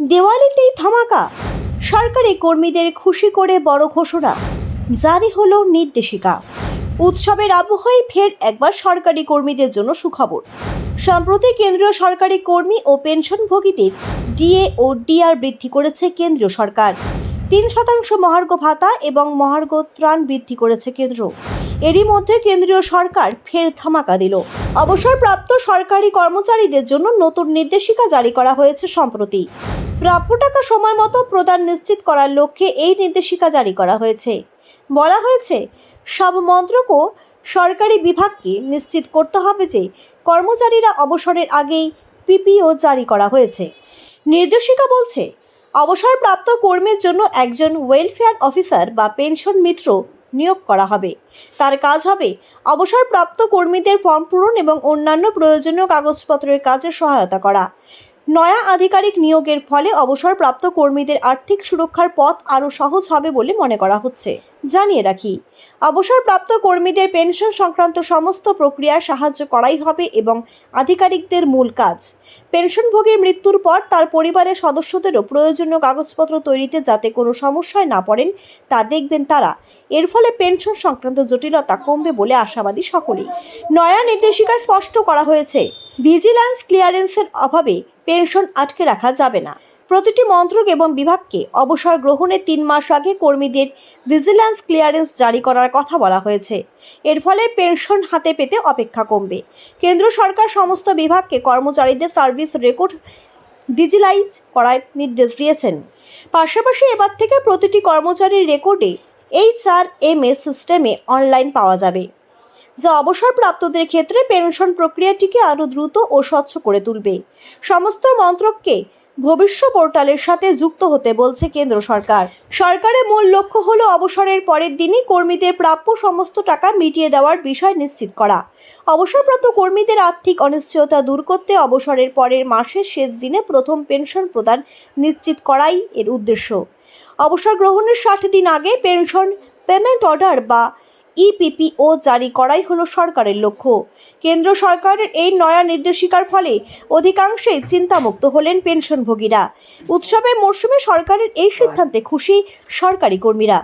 দেওয়ালিতেই ধামাকা, সরকারি কর্মীদের খুশি করে বড় ঘোষণা, জারি হলো নির্দেশিকা। উৎসবের আবহে ফের একবার সরকারি কর্মীদের জন্য সুখবর। সম্প্রতি কেন্দ্রীয় সরকারি কর্মী ও পেনশনভোগীদের ডিএ ও ডিআর বৃদ্ধি করেছে কেন্দ্রীয় সরকার। 3% মহার্ঘ ভাতা এবং মহার্ঘ ত্রাণ বৃদ্ধি করেছে কেন্দ্র। এরই মধ্যে কেন্দ্রীয় সরকার ফের ধামাকা দিল। অবসরপ্রাপ্ত সরকারি কর্মচারীদের জন্য নতুন নির্দেশিকা জারি করা হয়েছে সম্প্রতি। প্রাপ্য টাকা সময় মতো প্রদান নিশ্চিত করার লক্ষ্যে এই নির্দেশিকা জারি করা হয়েছে। বলা হয়েছে, সব মন্ত্রক ও সরকারি বিভাগকে নিশ্চিত করতে হবে যে কর্মচারীরা অবসরের আগেই পিপিও জারি করা হয়েছে। নির্দেশিকা বলছে, অবসরপ্রাপ্ত কর্মীর জন্য একজন ওয়েলফেয়ার অফিসার বা পেনশন মিত্র নিয়োগ করা হবে। তার কাজ হবে অবসরপ্রাপ্ত কর্মীদের ফর্ম পূরণ এবং অন্যান্য প্রয়োজনীয় কাগজপত্রের কাজে সহায়তা করা। নয়া আধিকারিক নিয়োগের ফলে অবসরপ্রাপ্ত কর্মীদের আর্থিক সুরক্ষার পথ আরও সহজ হবে বলে মনে করা হচ্ছে। জানিয়ে রাখি, অবসরপ্রাপ্ত কর্মীদের পেনশন সংক্রান্ত সমস্ত প্রক্রিয়ায় সাহায্য করাই হবে এবং আধিকারিকদের মূল কাজ পেনশনভোগীর মৃত্যুর পর তার পরিবারের সদস্যদেরও প্রয়োজনীয় কাগজপত্র তৈরিতে যাতে কোনো সমস্যায় না পড়েন তা দেখবেন তারা। এর ফলে পেনশন সংক্রান্ত জটিলতা কমবে বলে আশাবাদী সকলেই। নয়া নির্দেশিকায় স্পষ্ট করা হয়েছে, ভিজিল্যান্স ক্লিয়ারেন্সের অভাবে পেনশন আটকে রাখা যাবে না। প্রতিটি মন্ত্রক এবং বিভাগকে অবসর গ্রহণের 3 মাস আগে কর্মীদের ভিজিল্যান্স ক্লিয়ারেন্স জারি করার কথা বলা হয়েছে। এর ফলে পেনশন হাতে পেতে অপেক্ষা কমবে। কেন্দ্র সরকার সমস্ত বিভাগকে কর্মচারীদের সার্ভিস রেকর্ড ডিজিটালাইজ করার নির্দেশ দিয়েছেন। পাশাপাশি এবার থেকে প্রতিটি কর্মচারীর রেকর্ডে HRMS সিস্টেমে অনলাইন পাওয়া যাবে, যা অবসরপ্রাপ্তদের ক্ষেত্রে পেনশন প্রক্রিয়াটিকে আরও দ্রুত ও স্বচ্ছ করে তুলবে। সমস্ত মন্ত্রককে ভবিষ্যৎ পোর্টালের সাথে যুক্ত হতে বলছে কেন্দ্র সরকার। সরকারের মূল লক্ষ্য হলো অবসরের পরের দিনই কর্মীদের প্রাপ্য সমস্ত টাকা মিটিয়ে দেওয়ার বিষয় নিশ্চিত করা। অবসরপ্রাপ্ত কর্মীদের আর্থিক অনিশ্চয়তা দূর করতে অবসরের পরের মাসের শেষ দিনে প্রথম পেনশন প্রদান নিশ্চিত করাই এর উদ্দেশ্য। অবসর গ্রহণের 60 দিন আগে পেনশন পেমেন্ট অর্ডার বা ইপিপিও জারি করাই হলো সরকারের লক্ষ্য। কেন্দ্র সরকারের এই নয়া নির্দেশিকার ফলে অধিকাংশেই চিন্তামুক্ত হলেন পেনশনভোগীরা। উৎসবের মরশুমে সরকারের এই সিদ্ধান্তে খুশি সরকারি কর্মীরা।